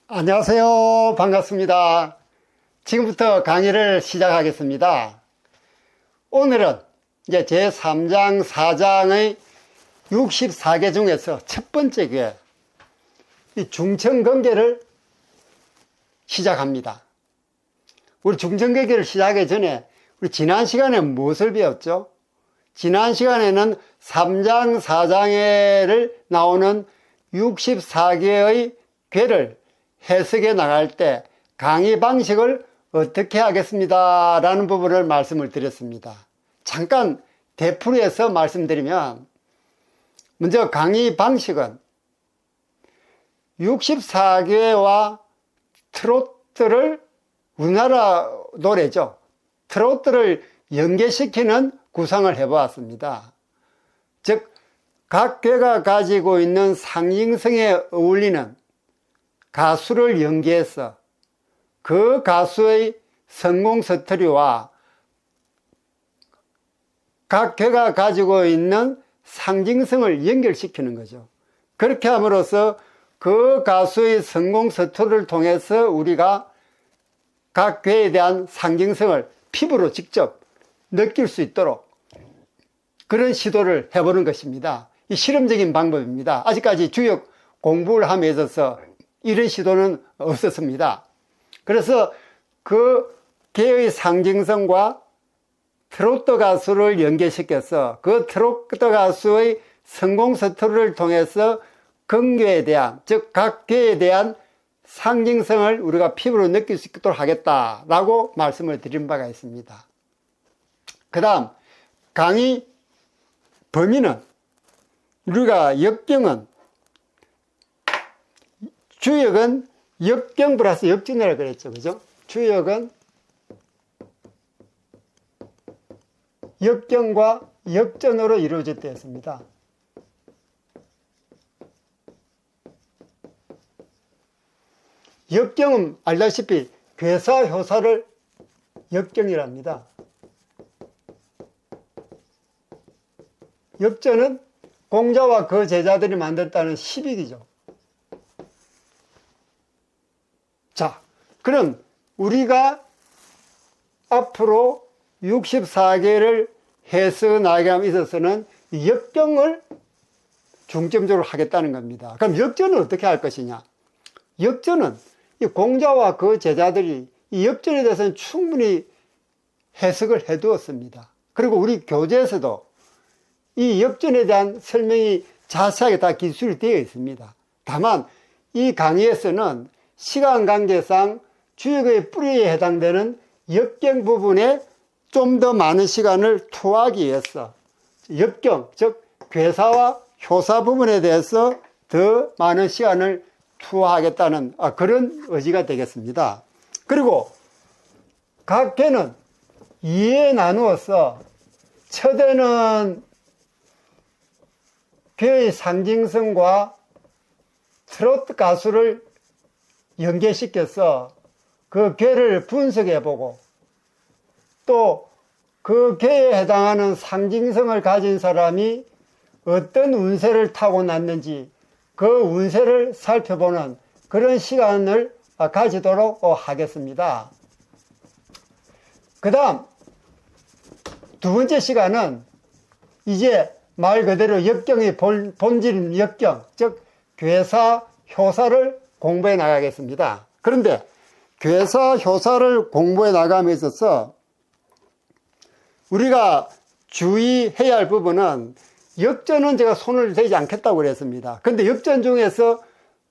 안녕하세요. 반갑습니다. 지금부터 강의를 시작하겠습니다. 오늘은 이제 제3장, 4장의 64개 중에서 첫 번째 게 이 중천관계를 시작합니다. 우리 중천관계를 시작하기 전에 우리 지난 시간에 무엇을 배웠죠? 지난 시간에는 3장, 4장에를 나오는 64개의 괴를 해석해 나갈 때 강의 방식을 어떻게 하겠습니다 라는 부분을 말씀을 드렸습니다. 잠깐 되풀이해서 말씀드리면, 먼저 강의 방식은 64개와 트로트를, 우리나라 노래죠, 트로트를 연계시키는 구상을 해보았습니다. 즉, 각 괴가 가지고 있는 상징성에 어울리는 가수를 연기해서 그 가수의 성공 스토리와 각 괴가 가지고 있는 상징성을 연결시키는 거죠. 그렇게 함으로써 그 가수의 성공 스토리를 통해서 우리가 각 괴에 대한 상징성을 피부로 직접 느낄 수 있도록 그런 시도를 해보는 것입니다. 이 실험적인 방법입니다. 아직까지 주역 공부를 함에 있어서 이런 시도는 없었습니다. 그래서 그 괴의 상징성과 트로트 가수를 연계시켜서 그 트로트 가수의 성공 스토리를 통해서 근괴에 대한, 즉 각 괴에 대한 상징성을 우리가 피부로 느낄 수 있도록 하겠다라고 말씀을 드린 바가 있습니다. 그 다음 강의 범위는, 우리가 역경은, 주역은 역경 플러스 역전이라고 그랬죠. 그죠? 주역은 역경과 역전으로 이루어졌다 했습니다. 역경은 알다시피 괴사, 효사를 역경이랍니다. 역전은 공자와 그 제자들이 만들었다는 시빅이죠. 자, 그럼 우리가 앞으로 64개를 해석 나가감에 있어서는 역경을 중점적으로 하겠다는 겁니다. 그럼 역전은 어떻게 할 것이냐? 역전은 이 공자와 그 제자들이 이 역전에 대해서는 충분히 해석을 해두었습니다. 그리고 우리 교재에서도 이 역전에 대한 설명이 자세하게 다 기술이 되어 있습니다. 다만 이 강의에서는 시간 관계상 주역의 뿌리에 해당되는 역경 부분에 좀 더 많은 시간을 투하하기 위해서 역경, 즉 괴사와 효사 부분에 대해서 더 많은 시간을 투하하겠다는 그런 의지가 되겠습니다. 그리고 각 괴는 2에 나누어서 첫에는 괴의 상징성과 트로트 가수를 연계시켜서 그 괴를 분석해보고 또 그 괴에 해당하는 상징성을 가진 사람이 어떤 운세를 타고났는지 그 운세를 살펴보는 그런 시간을 가지도록 하겠습니다. 그 다음 두 번째 시간은 이제 말 그대로 역경의 본질인 역경, 즉 괴사, 효사를 공부해 나가겠습니다. 그런데 괴사, 효사를 공부해 나감에 있어서 우리가 주의해야 할 부분은, 역전은 제가 손을 대지 않겠다고 그랬습니다. 그런데 역전 중에서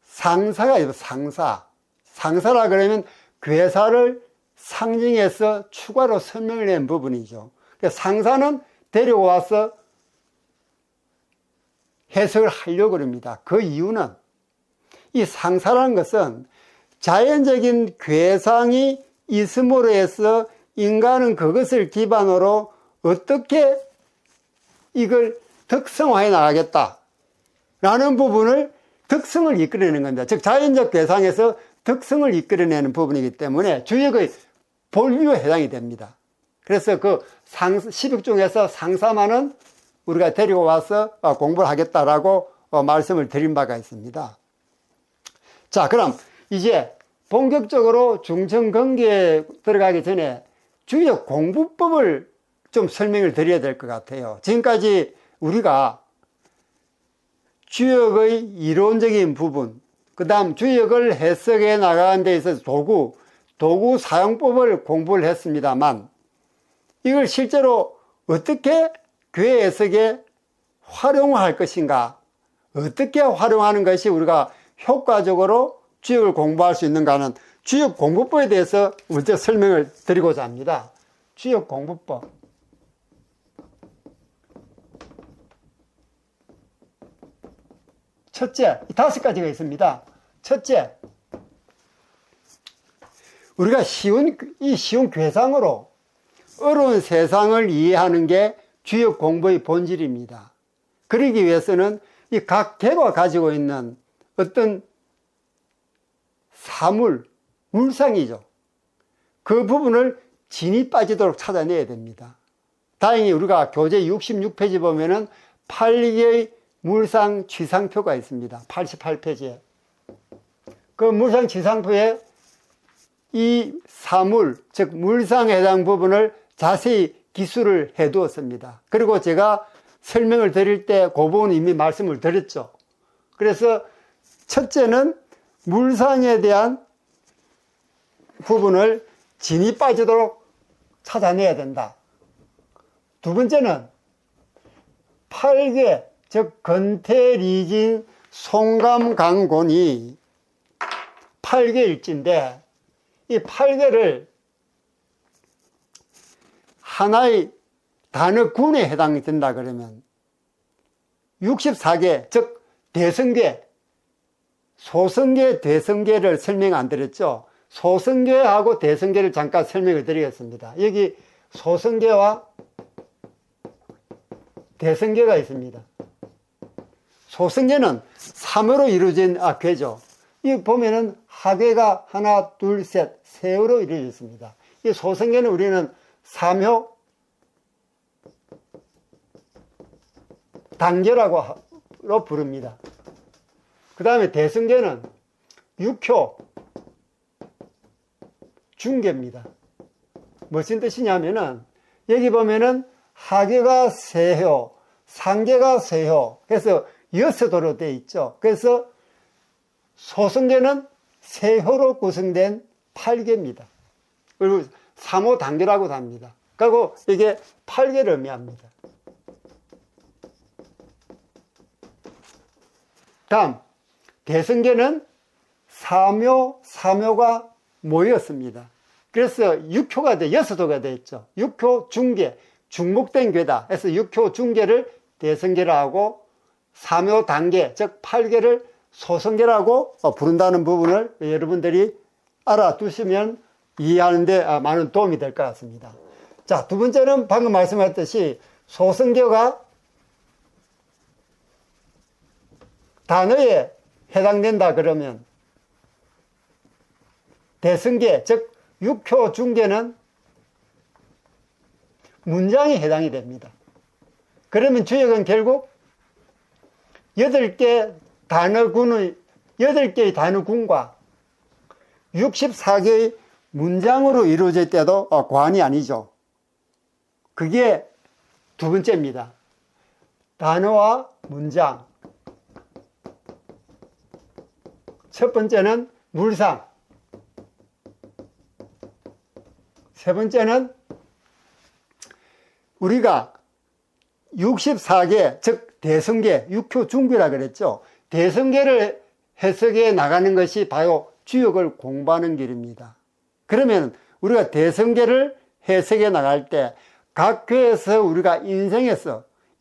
상사가 있어요. 상사라 그러면 괴사를 상징해서 추가로 설명을 낸 부분이죠. 상사는 데리고 와서 해석을 하려고 합니다. 그 이유는, 이 상사라는 것은 자연적인 괴상이 있음으로 해서 인간은 그것을 기반으로 어떻게 이걸 덕성화해 나가겠다라는 부분을, 덕성을 이끌어내는 겁니다. 즉 자연적 괴상에서 덕성을 이끌어내는 부분이기 때문에 주역의 본류에 해당이 됩니다. 그래서 그 시빅 중에서 상사만은 우리가 데리고 와서 공부를 하겠다라고 말씀을 드린 바가 있습니다. 자, 그럼 이제 본격적으로 중천근기에 들어가기 전에 주역 공부법을 좀 설명을 드려야 될 것 같아요. 지금까지 우리가 주역의 이론적인 부분, 그 다음 주역을 해석해 나가는 데 있어서 도구 사용법을 공부를 했습니다만, 이걸 실제로 어떻게 교회 해석에 활용할 것인가, 어떻게 활용하는 것이 우리가 효과적으로 주역을 공부할 수 있는가 하는 주역 공부법에 대해서 먼저 설명을 드리고자 합니다. 주역 공부법. 첫째, 5가지가 있습니다. 첫째, 우리가 쉬운 괴상으로 어려운 세상을 이해하는 게 주역 공부의 본질입니다. 그러기 위해서는 이 각 개가 가지고 있는 어떤 물상이죠. 그 부분을 진이 빠지도록 찾아내야 됩니다. 다행히 우리가 교재 66페이지 보면은 8개의 물상 취상표가 있습니다. 88페이지에. 그 물상 취상표에 이 사물, 즉 물상에 해당 부분을 자세히 기술을 해 두었습니다. 그리고 제가 설명을 드릴 때 그 부분 이미 말씀을 드렸죠. 그래서 첫째는 물상에 대한 부분을 진이 빠지도록 찾아내야 된다. 두 번째는 8개, 즉 건태리진 송감강곤이 8개일지인데 이 8개를 하나의 단어군에 해당이 된다 그러면 64개, 즉 대성계, 소성계, 대성계를 설명 안 드렸죠. 소성계하고 대성계를 잠깐 설명을 드리겠습니다. 여기 소성계와 대성계가 있습니다. 소성계는 3어로 이루어진 괴죠. 이 보면은 하계가 하나, 둘, 셋, 세어로 이루어져 있습니다. 이 소성계는 우리는 3효 단계라고 부릅니다. 그 다음에 대성계는 6효 중계입니다. 무슨 뜻이냐면은 여기 보면은 하계가 세효, 상계가 세효 해서 6호로 되어 있죠. 그래서 소성계는 세효로 구성된 8개입니다. 그리고 3호 단계라고도 합니다. 그리고 이게 8개를 의미합니다. 다음, 대성계는 3효, 3효가 모였습니다. 그래서 6효가 6호가 되었죠. 6효 중계, 중복된 괴다 해서 6효 중계를 대성계라 하고 3효 단계, 즉 8개를 소성계라고 부른다는 부분을 여러분들이 알아두시면 이해하는 데 많은 도움이 될 것 같습니다. 자, 두 번째는 방금 말씀하셨듯이 소성계가 단어에 해당된다 그러면 대성계, 즉 6효 중계는 문장에 해당이 됩니다. 그러면 주역은 결국 8개의 단어군과 64개의 문장으로 이루어질 때도 과언이 아니죠. 그게 두 번째입니다. 단어와 문장. 첫 번째는 물상. 세 번째는 우리가 64개, 즉 대성계, 6효 중계라 그랬죠. 대성계를 해석해 나가는 것이 바로 주역을 공부하는 길입니다. 그러면 우리가 대성계를 해석해 나갈 때 각 교회에서 우리가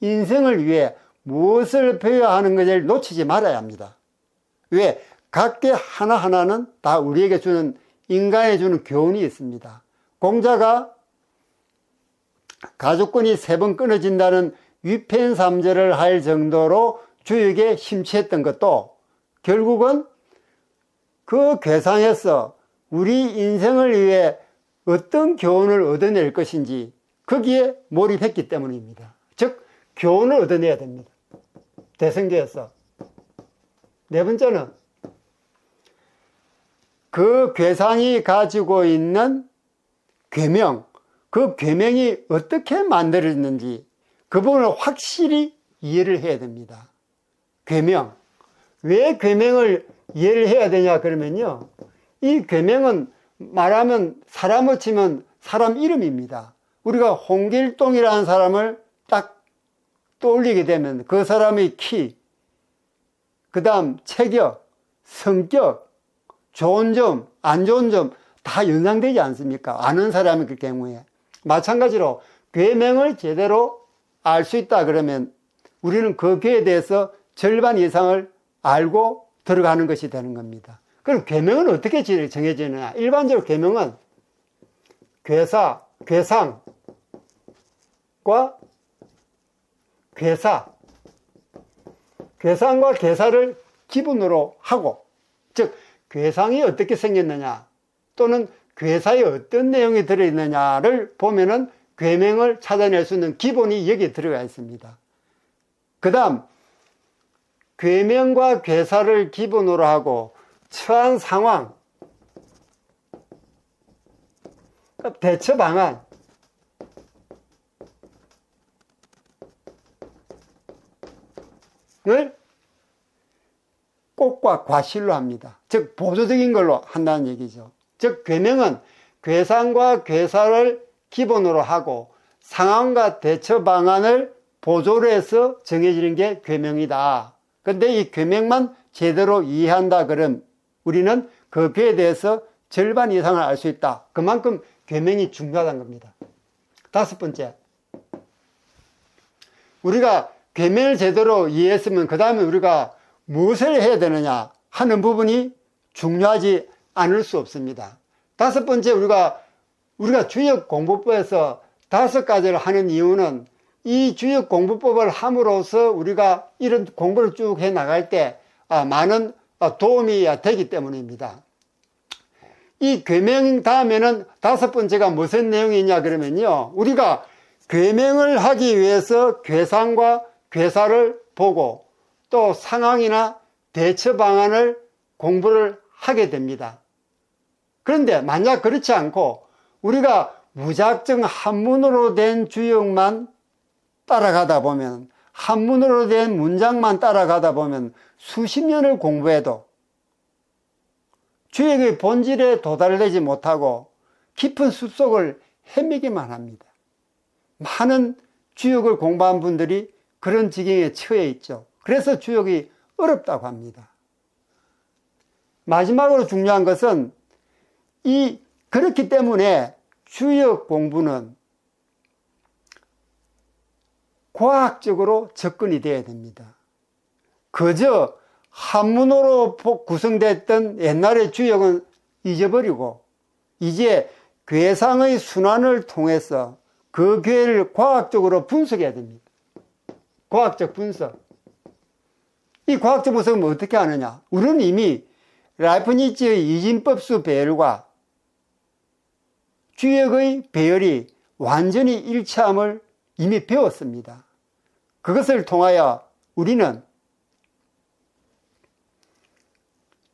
인생을 위해 무엇을 배워야 하는 것을 놓치지 말아야 합니다. 왜? 각 개 하나하나는 다 우리에게 주는, 인간에 주는 교훈이 있습니다. 공자가 가죽끈이 3번 끊어진다는 위편삼절을 할 정도로 주역에 심취했던 것도 결국은 그 괴상에서 우리 인생을 위해 어떤 교훈을 얻어낼 것인지 거기에 몰입했기 때문입니다. 즉 교훈을 얻어내야 됩니다. 대성계에서. 네 번째는 그 괴상이 가지고 있는 괴명, 그 괴명이 어떻게 만들어졌는지 그 부분을 확실히 이해를 해야 됩니다. 괴명. 왜 괴명을 이해를 해야 되냐 그러면요, 이 괴명은 말하면 사람을 치면 사람 이름입니다. 우리가 홍길동이라는 사람을 딱 떠올리게 되면 그 사람의 키, 그 다음 체격, 성격, 좋은 점, 안 좋은 점 다 연상되지 않습니까? 아는 사람일 경우에. 마찬가지로 괴명을 제대로 알 수 있다 그러면 우리는 그 괴에 대해서 절반 이상을 알고 들어가는 것이 되는 겁니다. 그럼 괴명은 어떻게 정해지느냐? 일반적으로 괴명은 괴사, 괴상과 괴사, 괴상과 괴사를 기본으로 하고, 즉 괴상이 어떻게 생겼느냐 또는 괴사에 어떤 내용이 들어있느냐를 보면은 괴명을 찾아낼 수 있는 기본이 여기에 들어가 있습니다. 그 다음 괴명과 괴사를 기본으로 하고 처한 상황, 대처 방안을 꼭과 과실로 합니다. 즉 보조적인 걸로 한다는 얘기죠. 즉 괴명은 괴상과 괴사를 기본으로 하고 상황과 대처 방안을 보조로 해서 정해지는 게 괴명이다. 근데 이 괴명만 제대로 이해한다 그럼 우리는 그 괴에 대해서 절반 이상을 알 수 있다. 그만큼 괴명이 중요하다는 겁니다. 다섯 번째, 우리가 괴명을 제대로 이해했으면 그 다음에 우리가 무엇을 해야 되느냐 하는 부분이 중요하지 않을 수 없습니다. 다섯 번째, 우리가 주역공부법에서 5가지를 하는 이유는 이 주역공부법을 함으로써 우리가 이런 공부를 쭉 해 나갈 때 많은 도움이 되기 때문입니다. 이 괴명 다음에는 5번째가 무슨 내용이냐 그러면요, 우리가 괴명을 하기 위해서 괴상과 괴사를 보고 또 상황이나 대처 방안을 공부를 하게 됩니다. 그런데 만약 그렇지 않고 우리가 무작정 한문으로 된 주역만 따라가다 보면, 한문으로 된 문장만 따라가다 보면 수십 년을 공부해도 주역의 본질에 도달되지 못하고 깊은 숲속을 헤매기만 합니다. 많은 주역을 공부한 분들이 그런 지경에 처해 있죠. 그래서 주역이 어렵다고 합니다. 마지막으로 중요한 것은 그렇기 때문에 주역 공부는 과학적으로 접근이 되어야 됩니다. 그저 한문으로 구성됐던 옛날의 주역은 잊어버리고 이제 괴상의 순환을 통해서 그 괴를 과학적으로 분석해야 됩니다. 과학적 분석. 이 과학적 분석은 어떻게 하느냐? 우리는 이미 라이프니츠의 이진법수 배열과 주역의 배열이 완전히 일치함을 이미 배웠습니다. 그것을 통하여 우리는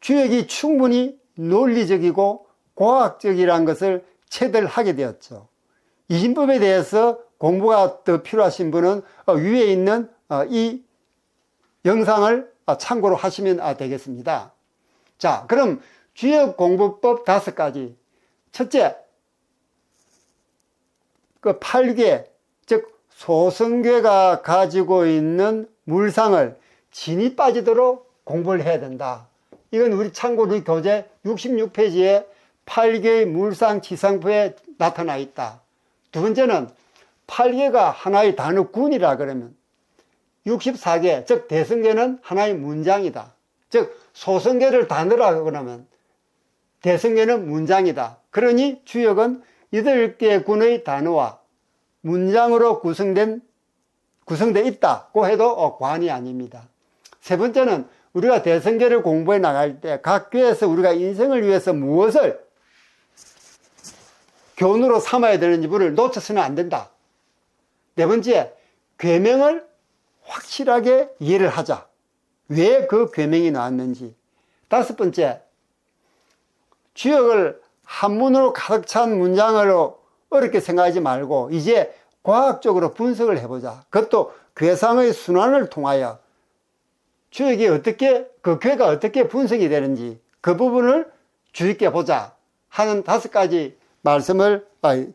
주역이 충분히 논리적이고 과학적이라는 것을 체들하게 되었죠. 이진법에 대해서 공부가 더 필요하신 분은 위에 있는 이 영상을 참고로 하시면 되겠습니다. 자, 그럼 주역 공부법 5가지. 첫째, 그 8개, 즉 소성괴가 가지고 있는 물상을 진이 빠지도록 공부를 해야 된다. 이건 우리 참고로 교재 66페이지에 8개의 물상 지상포에 나타나 있다. 두 번째는 8개가 하나의 단어군이라 그러면 64개, 즉 대성계는 하나의 문장이다. 즉 소성계를 단어라 그러면 대성계는 문장이다. 그러니 주역은 8개의 군의 단어와 문장으로 구성되어 있다고 해도 과언이 아닙니다. 세 번째는 우리가 대성계를 공부해 나갈 때 각 괴에서 우리가 인생을 위해서 무엇을 교훈으로 삼아야 되는지 를 놓쳐서는 안 된다. 네 번째, 괴명을 확실하게 이해를 하자. 왜 그 괴명이 나왔는지. 다섯 번째, 주역을 한문으로 가득 찬 문장으로 어렵게 생각하지 말고 이제 과학적으로 분석을 해보자. 그것도 괴상의 순환을 통하여 주역이 어떻게, 그 괴가 어떻게 분석이 되는지 그 부분을 주의 있게 보자 하는 5가지 말씀을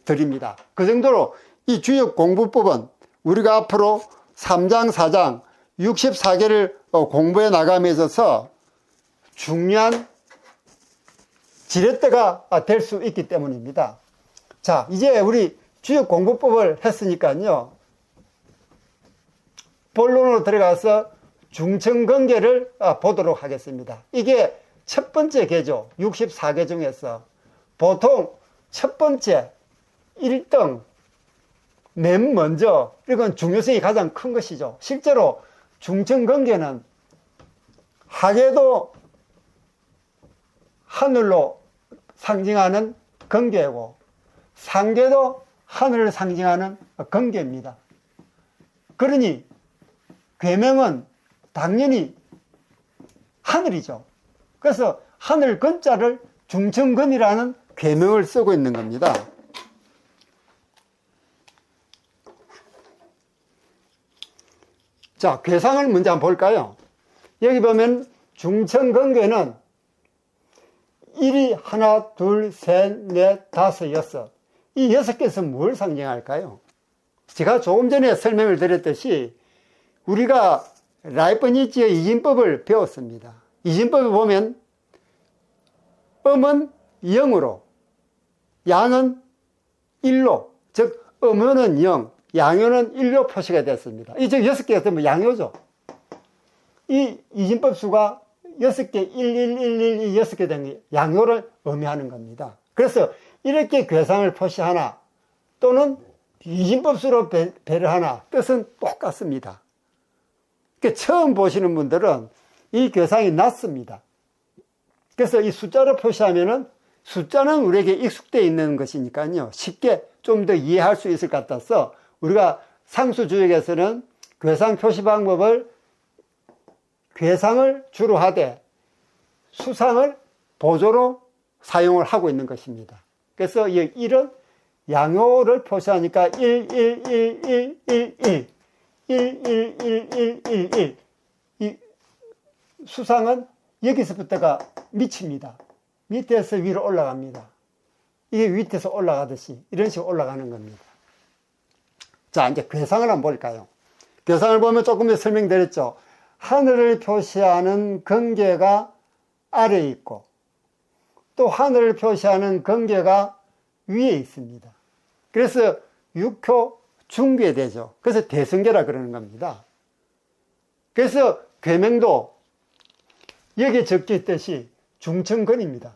드립니다. 그 정도로 이 주역 공부법은 우리가 앞으로 3장, 4장, 64개를 공부해 나감에 있어서 중요한 지렛대가 될 수 있기 때문입니다. 자, 이제 우리 주역 공부법을 했으니까요. 본론으로 들어가서 중천근계를 보도록 하겠습니다. 이게 첫 번째 계죠. 64개 중에서 보통 첫 번째 1등 맨 먼저 이건 중요성이 가장 큰 것이죠. 실제로 중천근계는 하계도 하늘로 상징하는 근계고 상계도 하늘을 상징하는 근계입니다. 그러니 괴명은 당연히 하늘이죠. 그래서 하늘 근자를 중천근이라는 괴명을 쓰고 있는 겁니다. 자, 괴상을 먼저 한번 볼까요? 여기 보면 중천근괴는 1이 하나, 둘, 셋, 넷, 다섯, 여섯. 이 6개에서 뭘 상징할까요? 제가 조금 전에 설명을 드렸듯이 우리가 라이프니츠의 이진법을 배웠습니다. 이진법을 보면 음은 0으로, 양은 1로, 즉 음요는 0, 양요는 1로 표시가 됐습니다. 이 즉 6개가 되면 양요죠. 이 이진법 수가 6개, 1, 1, 1, 1, 2, 6개 된 양요를 의미하는 겁니다. 그래서 이렇게 괴상을 표시하나 또는 이진법수로 배려하나 뜻은 똑같습니다. 그러니까 처음 보시는 분들은 이 괴상이 낫습니다. 그래서 이 숫자로 표시하면은 숫자는 우리에게 익숙되어 있는 것이니까요. 쉽게 좀 더 이해할 수 있을 것 같아서 우리가 상수주역에서는 괴상 표시 방법을 괴상을 주로 하되 수상을 보조로 사용을 하고 있는 것입니다. 그래서 이 1은 양요를 표시하니까 1, 1, 1, 1, 1, 1, 1, 1, 1, 1, 1, 1. 이 수상은 여기서부터가 밑입니다. 밑에서 위로 올라갑니다. 이게 밑에서 올라가듯이 이런 식으로 올라가는 겁니다. 자, 이제 괴상을 한번 볼까요? 괴상을 보면 조금 전에 설명드렸죠. 하늘을 표시하는 근계가 아래에 있고 또 하늘을 표시하는 근계가 위에 있습니다. 그래서 육효 중괴되죠. 그래서 대승계라 그러는 겁니다. 그래서 괴명도 여기에 적혀 있듯이 중천근입니다.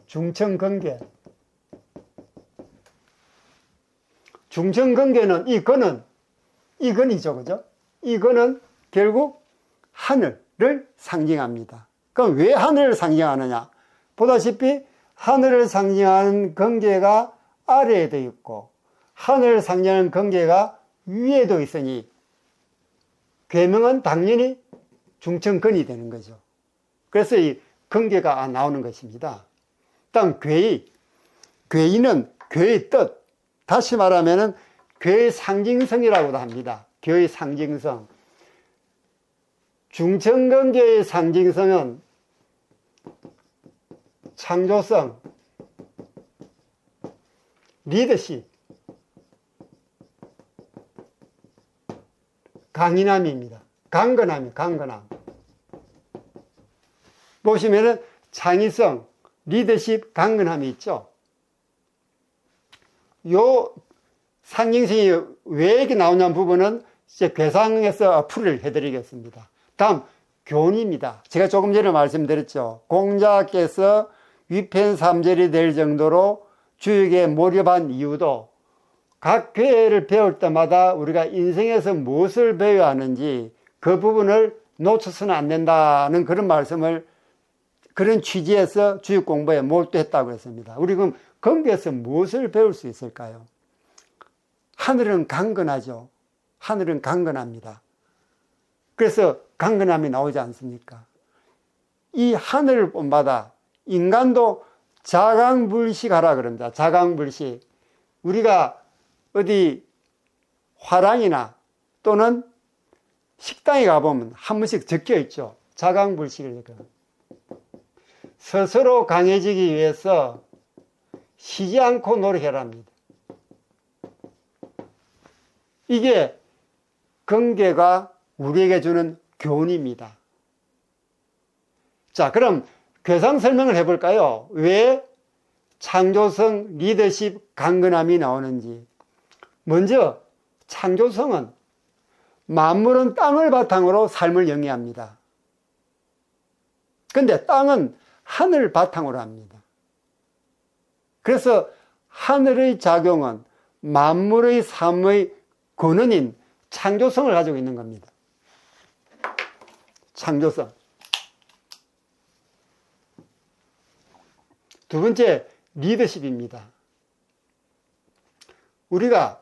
중천근계. 중천근계는 이 근은 이 근이죠, 그죠? 이 근은 결국 하늘을 상징합니다. 그럼 왜 하늘을 상징하느냐? 보다시피 하늘을 상징하는 근계가 아래에도 있고 하늘을 상징하는 근계가 위에도 있으니 괴명은 당연히 중천근이 되는 거죠. 그래서 이 근계가 나오는 것입니다. 다음 괴의. 괴의는 괴의 뜻. 다시 말하면은 괴의 상징성이라고도 합니다. 괴의 상징성. 중천근계의 상징성은 창조성, 리더십, 강인함입니다. 강건함이 강건함. 보시면은 창의성, 리더십, 강건함이 있죠. 요 상징성이 왜 이렇게 나오냐는 부분은 이제 괴상에서 풀이를 해드리겠습니다. 다음, 교훈입니다. 제가 조금 전에 말씀드렸죠. 공자께서 위편삼절이 될 정도로 주역에 몰입한 이유도 각 괴를 배울 때마다 우리가 인생에서 무엇을 배워야 하는지 그 부분을 놓쳐서는 안 된다는 그런 말씀을 그런 취지에서 주역 공부에 몰두했다고 했습니다. 우리 그럼 거기에서 무엇을 배울 수 있을까요? 하늘은 강건하죠. 하늘은 강건합니다. 그래서 강건함이 나오지 않습니까? 이 하늘을 본받아 인간도 자강불식하라 그럽니다. 자강불식. 우리가 어디 화랑이나 또는 식당에 가보면 한 번씩 적혀 있죠. 자강불식을. 스스로 강해지기 위해서 쉬지 않고 노력해랍니다. 이게 경계가 우리에게 주는 교훈입니다. 자, 그럼 괴상 설명을 해볼까요? 왜 창조성, 리더십, 강건함이 나오는지. 먼저 창조성은 만물은 땅을 바탕으로 삶을 영위합니다. 근데 땅은 하늘 바탕으로 합니다. 그래서 하늘의 작용은 만물의 삶의 근원인 창조성을 가지고 있는 겁니다. 창조성. 두 번째, 리더십입니다. 우리가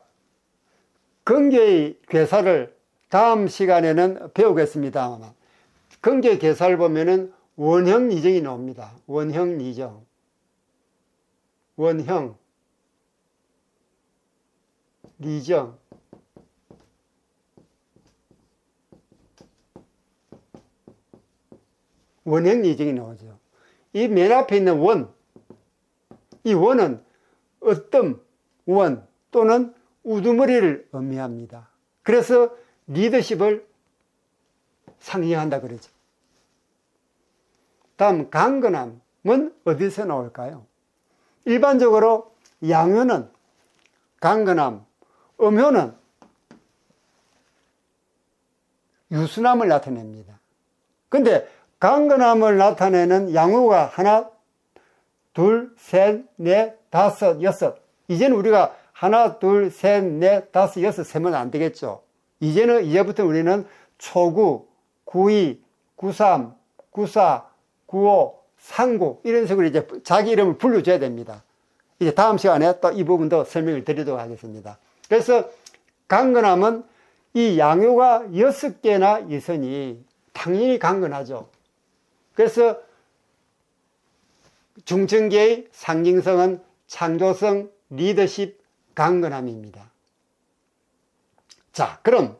경계의 괴사를 다음 시간에는 배우겠습니다. 경계 괴사를 보면은 원형 리정이 나옵니다. 원형 리정. 원형 리정. 원형 리정이 나오죠. 이 맨 앞에 있는 원. 이 원은 어떤 원 또는 우두머리를 의미합니다. 그래서 리더십을 상징한다 그러죠. 다음 강건함은 어디서 나올까요? 일반적으로 양효는 강건함, 음효는 유순함을 나타냅니다. 근데 강건함을 나타내는 양효가 하나, 둘, 셋, 넷, 다섯, 여섯. 이제는 우리가 하나, 둘, 셋, 넷, 다섯, 여섯 세면 안 되겠죠. 이제부터 우리는 초구, 구이, 구삼, 구사, 구오, 상구 이런 식으로 이제 자기 이름을 불러줘야 됩니다. 이제 다음 시간에 또 이 부분도 설명을 드리도록 하겠습니다. 그래서 강건함은 이 양효가 6개나 있으니 당연히 강건하죠. 그래서 중천계의 상징성은 창조성, 리더십, 강건함입니다. 자, 그럼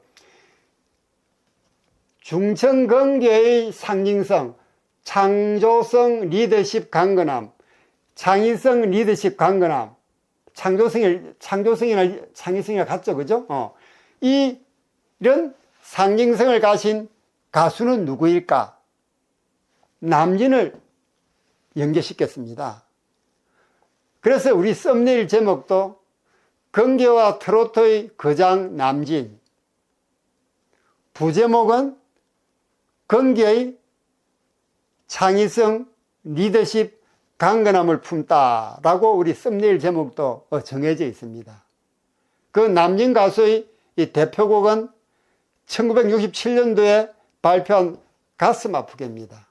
중천경계의 상징성, 창조성, 리더십, 강건함, 창의성, 리더십, 강건함, 창조성이나 창의성이랑 같죠, 그죠? 이런 상징성을 가진 가수는 누구일까? 남진을 연계시켰습니다. 그래서 우리 썸네일 제목도 경계와 트로트의 거장 남진, 부제목은 경계의 창의성, 리더십, 강건함을 품다라고 우리 썸네일 제목도 정해져 있습니다. 그 남진 가수의 이 대표곡은 1967년도에 발표한 가슴 아프게입니다.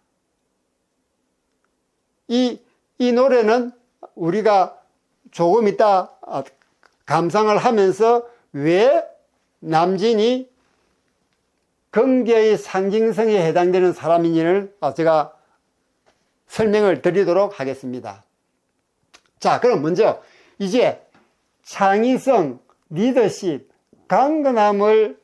이 노래는 우리가 조금 이따 감상을 하면서 왜 남진이 경계의 상징성에 해당되는 사람인지를 제가 설명을 드리도록 하겠습니다. 자, 그럼 먼저 이제 창의성, 리더십, 강건함을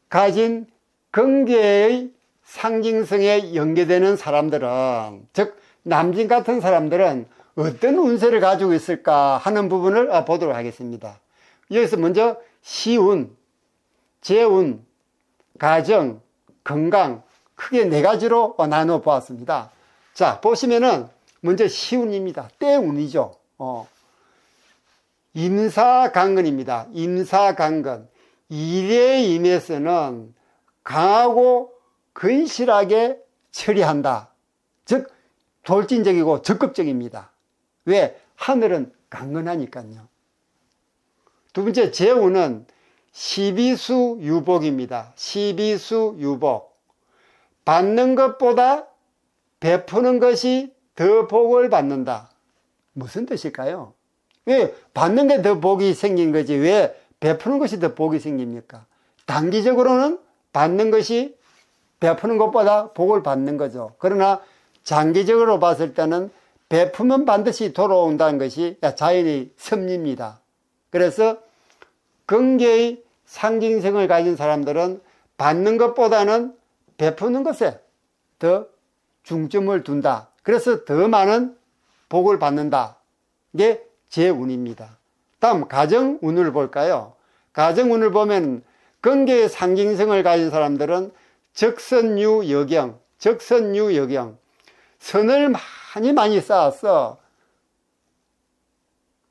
가진 경계의 상징성에 연계되는 사람들은, 즉 남진 같은 사람들은 어떤 운세를 가지고 있을까 하는 부분을 보도록 하겠습니다. 여기서 먼저 시운, 재운, 가정, 건강 크게 4가지로 나누어 보았습니다. 자, 보시면은 먼저 시운입니다. 때운이죠. 임사강건입니다. 임사강건. 일에 임해서는 강하고 근실하게 처리한다. 즉 돌진적이고 적극적입니다. 왜? 하늘은 강건하니까요. 두 번째 재운은 시비수유복입니다. 시비수유복. 받는 것보다 베푸는 것이 더 복을 받는다. 무슨 뜻일까요? 왜 받는 게 더 복이 생긴 거지 왜 베푸는 것이 더 복이 생깁니까? 단기적으로는 받는 것이 베푸는 것보다 복을 받는 거죠. 그러나 장기적으로 봤을 때는 베푸면 반드시 돌아온다는 것이 자연의 섭리입니다. 그래서 긍휼의 상징성을 가진 사람들은 받는 것보다는 베푸는 것에 더 중점을 둔다. 그래서 더 많은 복을 받는다. 이게 제 운입니다. 다음 가정운을 볼까요? 가정운을 보면 긍휼의 상징성을 가진 사람들은 적선유여경, 적선유여경, 선을 많이 쌓아서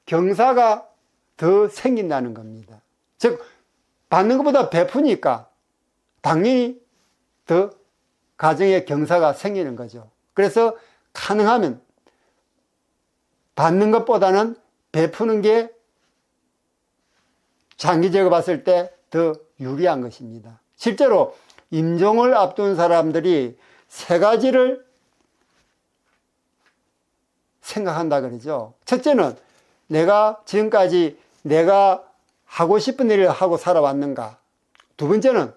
경사가 더 생긴다는 겁니다. 즉 받는 것보다 베푸니까 당연히 더 가정의 경사가 생기는 거죠. 그래서 가능하면 받는 것보다는 베푸는 게 장기적으로 봤을 때 더 유리한 것입니다. 실제로 임종을 앞둔 사람들이 세 가지를 생각한다 그러죠. 첫째는 내가 지금까지 내가 하고 싶은 일을 하고 살아왔는가. 두 번째는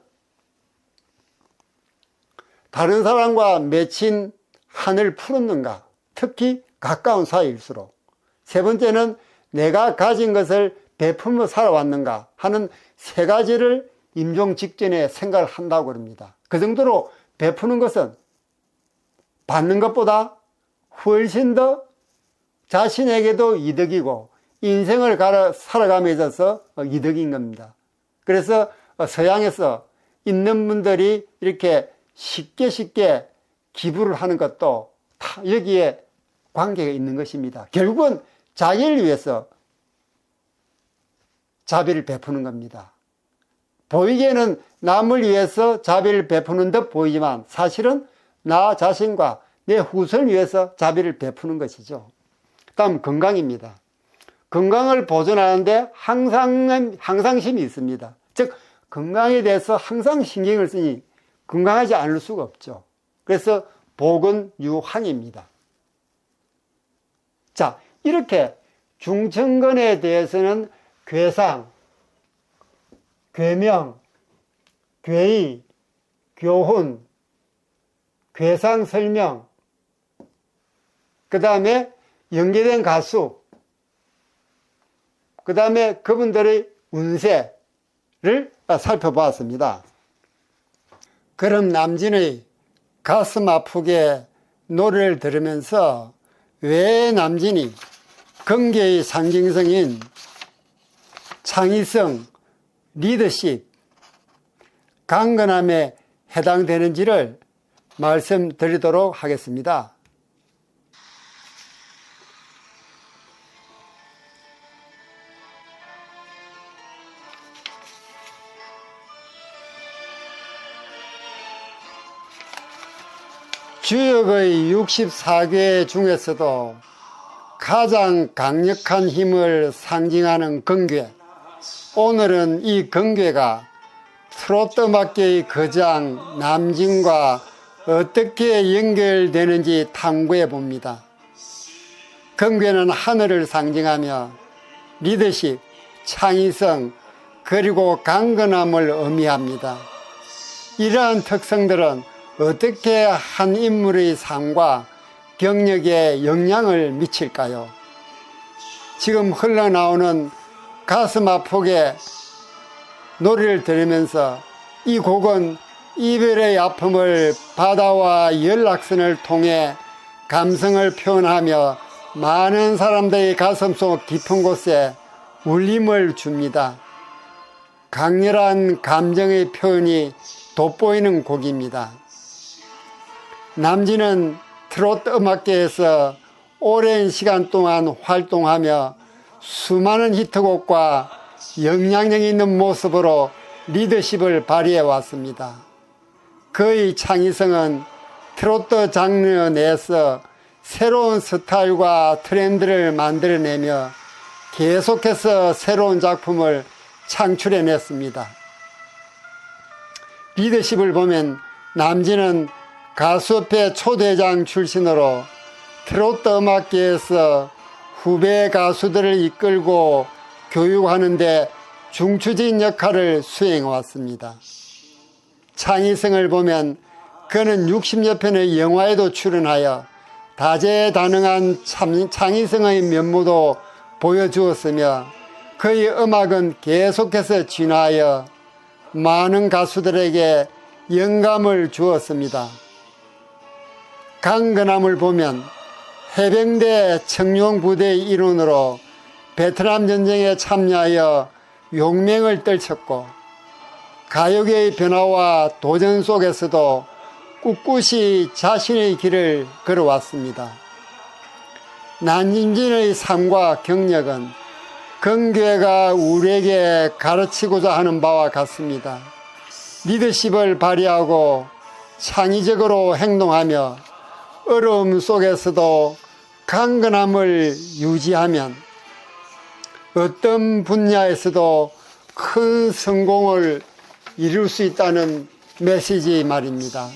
다른 사람과 맺힌 한을 풀었는가. 특히 가까운 사이일수록. 세 번째는 내가 가진 것을 베풀며 살아왔는가 하는 세 가지를 임종 직전에 생각을 한다고 합니다. 그 정도로 베푸는 것은 받는 것보다 훨씬 더 자신에게도 이득이고 인생을 살아감에 있어서 이득인 겁니다. 그래서 서양에서 있는 분들이 이렇게 쉽게 기부를 하는 것도 다 여기에 관계가 있는 것입니다. 결국은 자기를 위해서 자비를 베푸는 겁니다. 보이기에는 남을 위해서 자비를 베푸는 듯 보이지만 사실은 나 자신과 내 후손을 위해서 자비를 베푸는 것이죠. 다음 건강입니다. 건강을 보존하는데 항상심이 있습니다. 즉 건강에 대해서 항상 신경을 쓰니 건강하지 않을 수가 없죠. 그래서 복은 유한입니다. 자, 이렇게 중천근에 대해서는 괴상, 괴명, 괴의, 교훈, 괴상설명, 그 다음에 연계된 가수, 그 다음에 그분들의 운세를 살펴보았습니다. 그럼 남진의 가슴 아프게 노래를 들으면서 왜 남진이 긍휼의 상징성인 창의성, 리더십, 강건함에 해당되는지를 말씀드리도록 하겠습니다. 주역의 64개 중에서도 가장 강력한 힘을 상징하는 긍휼. 오늘은 이 긍휼가 트로트 음악계의 거장 남진과 어떻게 연결되는지 탐구해 봅니다. 긍휼은 하늘을 상징하며 리더십, 창의성, 그리고 강건함을 의미합니다. 이러한 특성들은 어떻게 한 인물의 삶과 경력에 영향을 미칠까요? 지금 흘러나오는 가슴 아프게 노래를 들으면서 이 곡은 이별의 아픔을 바다와 연락선을 통해 감성을 표현하며 많은 사람들의 가슴속 깊은 곳에 울림을 줍니다. 강렬한 감정의 표현이 돋보이는 곡입니다. 남진은 트로트 음악계에서 오랜 시간 동안 활동하며 수많은 히트곡과 영향력 있는 모습으로 리더십을 발휘해 왔습니다. 그의 창의성은 트로트 장르 내에서 새로운 스타일과 트렌드를 만들어내며 계속해서 새로운 작품을 창출해냈습니다. 리더십을 보면 남진은 가수협회 초대장 출신으로 트로트 음악계에서 후배 가수들을 이끌고 교육하는 데 중추적인 역할을 수행해왔습니다. 창의성을 보면 그는 60여 편의 영화에도 출연하여 다재다능한 창의성의 면모도 보여주었으며 그의 음악은 계속해서 진화하여 많은 가수들에게 영감을 주었습니다. 강건함을 보면 해병대 청룡부대의 일원으로 베트남 전쟁에 참여하여 용맹을 떨쳤고 가요계의 변화와 도전 속에서도 꿋꿋이 자신의 길을 걸어왔습니다. 난징진의 삶과 경력은 근교회가 우리에게 가르치고자 하는 바와 같습니다. 리더십을 발휘하고 창의적으로 행동하며 어려움 속에서도 강건함을 유지하면 어떤 분야에서도 큰 성공을 이룰 수 있다는 메시지 말입니다.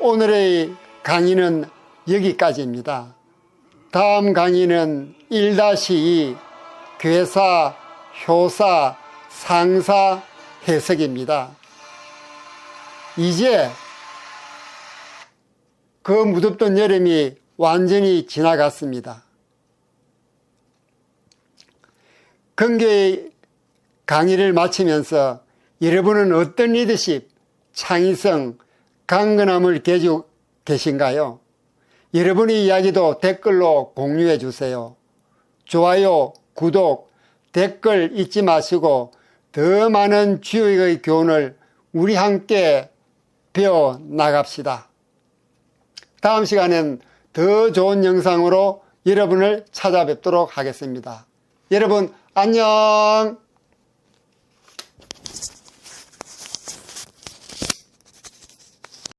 오늘의 강의는 여기까지입니다. 다음 강의는 1-2 괴사, 효사, 상사 해석입니다. 이제 그 무덥던 여름이 완전히 지나갔습니다. 근교의 강의를 마치면서 여러분은 어떤 리더십, 창의성, 강건함을 가지고 계신가요? 여러분의 이야기도 댓글로 공유해 주세요. 좋아요, 구독, 댓글 잊지 마시고 더 많은 주역의 교훈을 우리 함께 배워 나갑시다. 다음 시간엔 더 좋은 영상으로 여러분을 찾아뵙도록 하겠습니다. 여러분 안녕!